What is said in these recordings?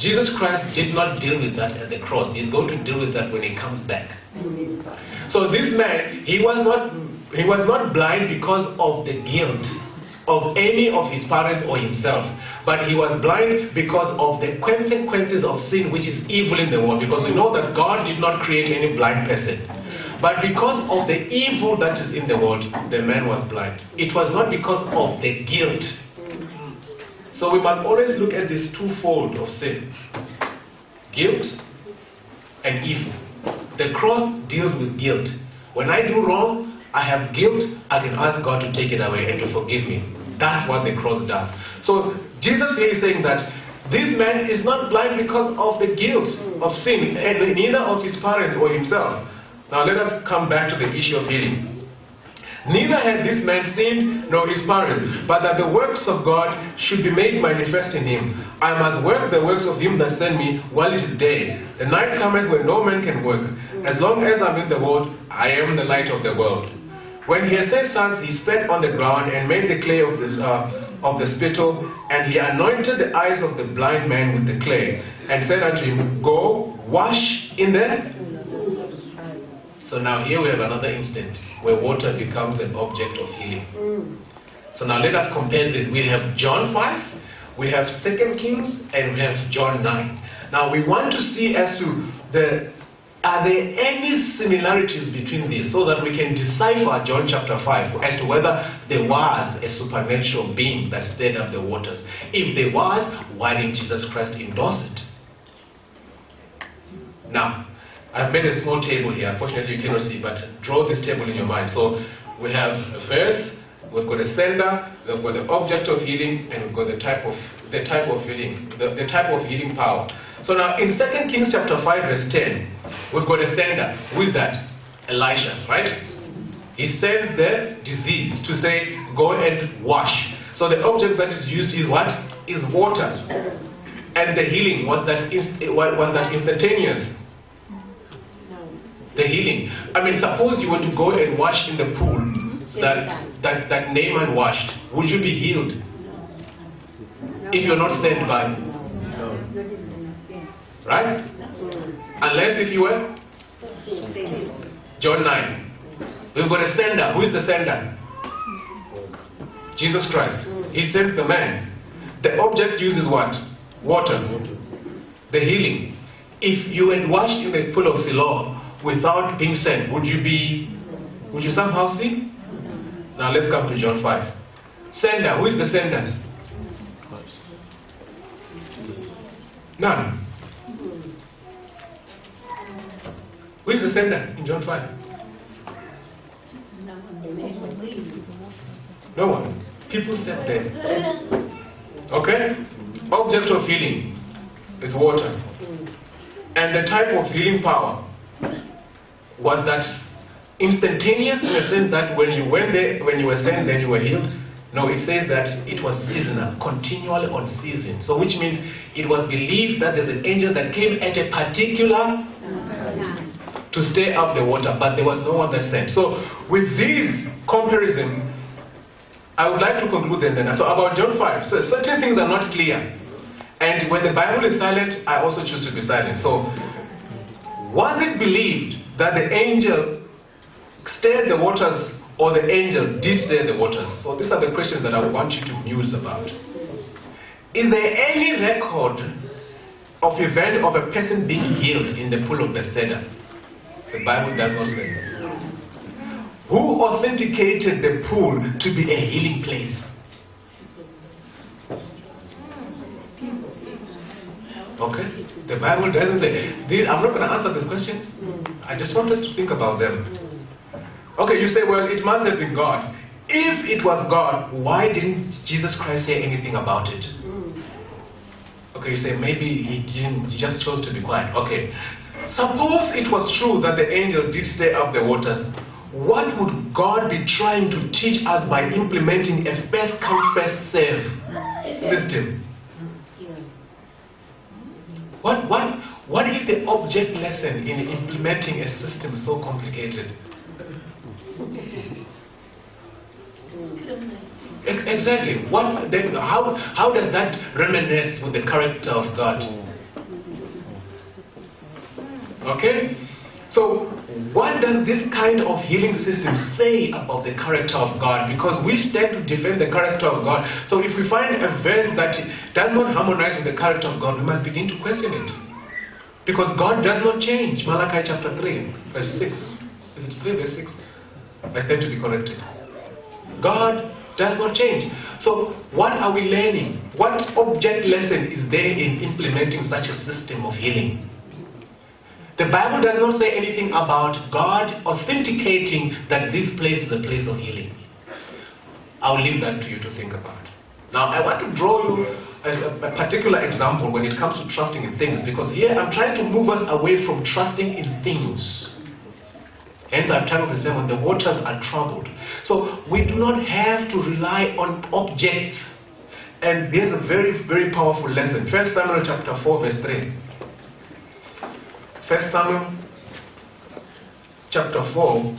Jesus Christ did not deal with that at the cross. He's going to deal with that when he comes back. So this man, he was not blind because of the guilt of any of his parents or himself, but he was blind because of the consequences of sin, which is evil in the world. Because we know that God did not create any blind person, but because of the evil that is in the world, the man was blind. It was not because of the guilt. So we must always look at this twofold of sin: guilt and evil. The cross deals with guilt. When I do wrong, I have guilt, I can ask God to take it away and to forgive me. That's what the cross does. So Jesus here is saying that this man is not blind because of the guilt of sin, neither of his parents or himself. Now let us come back to the issue of healing. Neither had this man sinned nor his parents, but that the works of God should be made manifest in him. I must work the works of him that sent me while it is day. The night cometh when no man can work. As long as I'm in the world, I am the light of the world. When he had said thus, he spat on the ground and made the clay of the spittle, and he anointed the eyes of the blind man with the clay, and said unto him, Go, wash in the... So now here we have another instant where water becomes an object of healing. So now let us compare this. We have John 5, we have 2 Kings, and we have John 9. Now we want to see as to are there any similarities between these, so that we can decipher John chapter 5 as to whether there was a supernatural being that stirred up the waters. If there was, why didn't Jesus Christ endorse it? Now, I've made a small table here. Unfortunately, you cannot see, but draw this table in your mind. So we have a verse, we've got a sender, we've got the object of healing, and we've got the type of healing, the type of healing power. So now in 2 Kings chapter 5 verse 10, we've got a sender. Who is that? Elisha, right? He sends the disease to say, go and wash. So the object that is used is what? Is water. And the healing was that instantaneous. The healing. I mean, suppose you were to go and wash in the pool that Naaman washed. Would you be healed? If you're not sent by? Right? Unless if you were? John 9. We've got a sender. Who is the sender? Jesus Christ. He sends the man. The object uses what? Water. The healing. If you had washed in the pool of Siloam without being sent, would you somehow see? Now let's come to John 5. Sender. Who is the sender? None. Who is the sender in John 5? No one. People sat there. Okay? Object of healing is water. And the type of healing power was that instantaneous, in the sense that when you went there, when you were sent, then you were healed. No, it says that it was seasonal, continually on season. So which means it was believed that there's an angel that came at a particular to stir up the water, but there was no one that sent. So with this comparison, I would like to conclude then. So about John 5, so certain things are not clear. And when the Bible is silent, I also choose to be silent. So was it believed that the angel stirred the waters, or the angel did stir the waters? So these are the questions that I want you to muse about. Is there any record of event of a person being healed in the pool of Bethesda? The Bible does not say. Who authenticated the pool to be a healing place? Okay? The Bible doesn't say. I'm not going to answer these questions. I just want us to think about them. Okay, you say, well, it must have been God. If it was God, why didn't Jesus Christ say anything about it? Okay, you say, maybe he just chose to be quiet. Okay. Suppose it was true that the angel did stir up the waters. What would God be trying to teach us by implementing a first come, first serve system? What is the object lesson in implementing a system so complicated? Exactly. How does that reminisce with the character of God? Okay? So, what does this kind of healing system say about the character of God? Because we stand to defend the character of God. So if we find a verse that does not harmonize with the character of God, we must begin to question it. Because God does not change. Malachi chapter 3, verse 6. Is it 3 verse 6? I stand to be corrected. God does not change. So what are we learning? What object lesson is there in implementing such a system of healing? The Bible does not say anything about God authenticating that this place is a place of healing. I'll leave that to you to think about. Now, I want to draw you as a particular example when it comes to trusting in things, because here I'm trying to move us away from trusting in things. Hence, I've titled the sermon, "The Waters Are Troubled." So, we do not have to rely on objects. And there's a very, very powerful lesson. 1 Samuel chapter 4, verse 3. 1 Samuel chapter 4,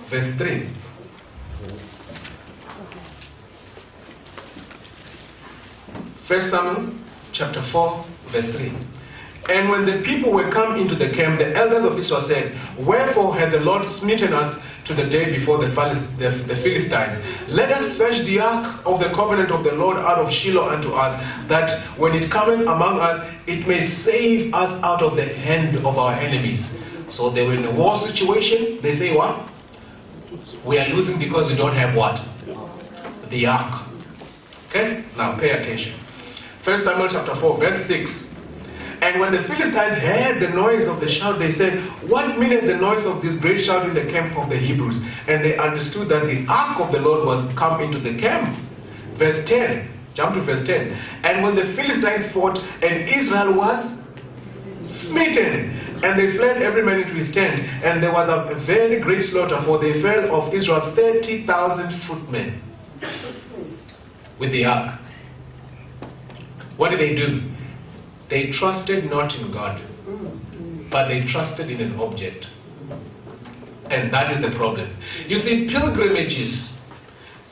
verse 3. First Samuel chapter 4, verse 3. And when the people were come into the camp, the elders of Israel said, "Wherefore hath the Lord smitten us to the day before the Philistines? Let us fetch the ark of the covenant of the Lord out of Shiloh unto us, that when it cometh among us, it may save us out of the hand of our enemies." So they were in a war situation. They say what? We are losing because we don't have what? The ark. Okay? Now pay attention. 1 Samuel chapter 4, verse 6. And when the Philistines heard the noise of the shout, they said, "What meaneth the noise of this great shout in the camp of the Hebrews?" And they understood that the ark of the Lord was come into the camp. Verse 10. Jump to verse 10. And when the Philistines fought, and Israel was smitten, and they fled every man into his tent, and there was a very great slaughter, for they fell of Israel 30,000 footmen with the ark. What did they do? They trusted not in God, but they trusted in an object. And that is the problem. You see, pilgrimages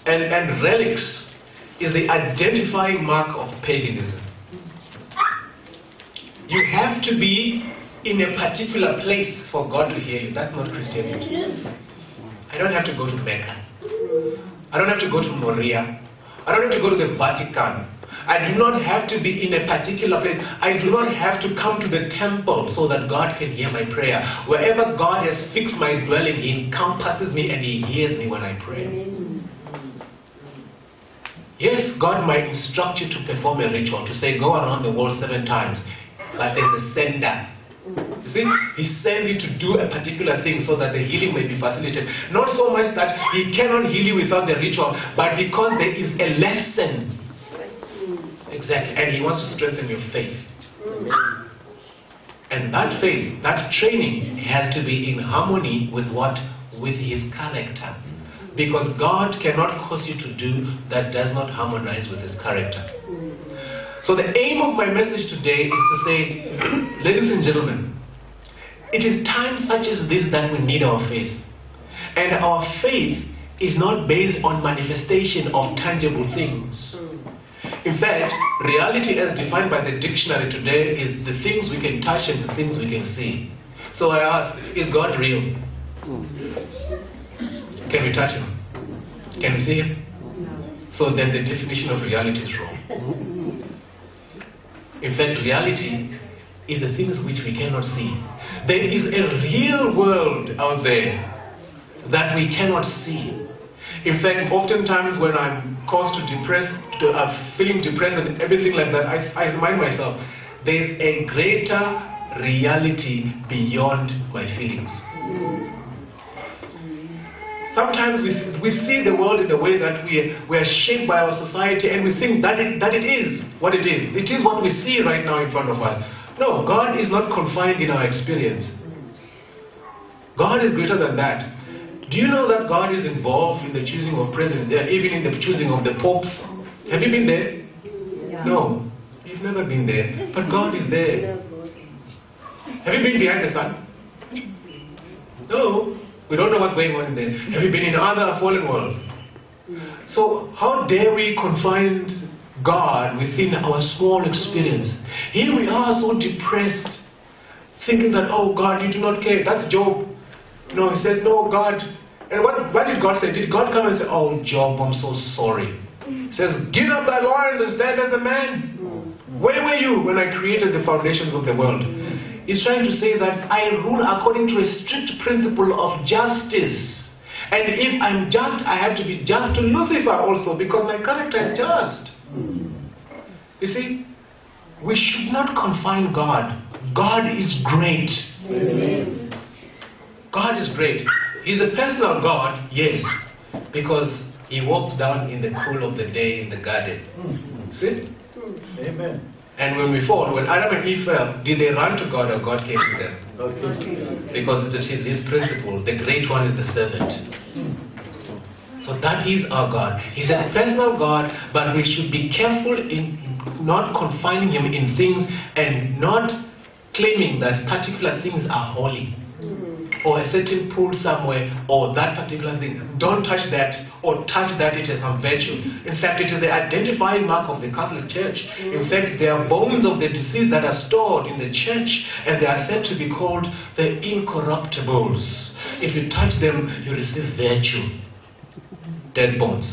and relics is the identifying mark of paganism. You have to be in a particular place for God to hear you. That's not Christianity. I don't have to go to Mecca. I don't have to go to Moria. I don't have to go to the Vatican. I do not have to be in a particular place. I do not have to come to the temple so that God can hear my prayer. Wherever God has fixed my dwelling, He encompasses me and He hears me when I pray. Yes, God might instruct you to perform a ritual, to say go around the world 7 times, but there's a sender. You see, He sends you to do a particular thing so that the healing may be facilitated. Not so much that He cannot heal you without the ritual, but because there is a lesson. Exactly, and He wants to strengthen your faith. And that faith, that training has to be in harmony with what? With His character. Because God cannot cause you to do that does not harmonize with His character. So the aim of my message today is to say, ladies and gentlemen, it is times such as this that we need our faith. And our faith is not based on manifestation of tangible things. In fact, reality as defined by the dictionary today is the things we can touch and the things we can see. So I ask, is God real? Can we touch Him? Can we see Him? So then the definition of reality is wrong. In fact, reality is the things which we cannot see. There is a real world out there that we cannot see. In fact, oftentimes when I'm caused to feeling depressed and everything like that, I remind myself, there's a greater reality beyond my feelings. Sometimes we see the world in the way that we are shaped by our society, and we think that it is what it is. It is what we see right now in front of us. No, God is not confined in our experience. God is greater than that. Do you know that God is involved in the choosing of presidents, even in the choosing of the popes? Have you been there? Yeah. No, you've never been there, but God is there. Have you been behind the sun? No, we don't know what's going on in there. Have you been in other fallen worlds? So how dare we confine God within our small experience? Here we are so depressed, thinking that, oh God, you do not care. That's Job. He says, no, God. And what did God say? Did God come and say, oh Job, I'm so sorry? He says, give up thy loins and stand as a man. Where were you when I created the foundations of the world? He's trying to say that I rule according to a strict principle of justice. And if I'm just, I have to be just to Lucifer also, because my character is just. You see, we should not confine God. God is great. Amen. God is great. He's a personal God, yes, because he walks down in the cool of the day in the garden. See? Amen. And when we fall, when Adam and Eve fell, did they run to God or God came to them? Because it is his principle. The great one is the servant. So that is our God. He's a personal God, but we should be careful in not confining him in things and not claiming that particular things are holy. Or a certain pool somewhere, or that particular thing. Don't touch that, or touch that, it has some virtue. In fact, it is the identifying mark of the Catholic Church. In fact, there are bones of the deceased that are stored in the church, and they are said to be called the incorruptibles. If you touch them, you receive virtue. Dead bones.